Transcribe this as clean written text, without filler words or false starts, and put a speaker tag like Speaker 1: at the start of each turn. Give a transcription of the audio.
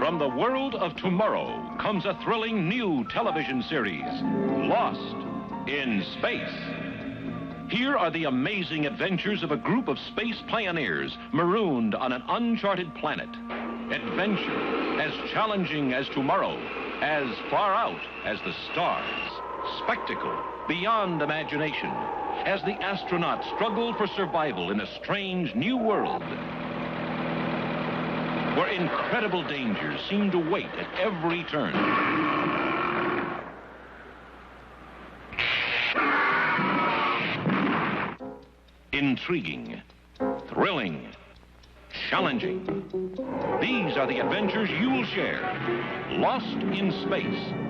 Speaker 1: From the world of tomorrow comes a thrilling new television series, Lost in Space. Here are the amazing adventures of a group of space pioneers marooned on an uncharted planet. Adventure as challenging as tomorrow, as far out as the stars. Spectacle beyond imagination, as the astronauts struggle for survival in a strange new world, where incredible dangers seem to wait at every turn. Intriguing, thrilling, challenging. These are the adventures you'll share. Lost in Space.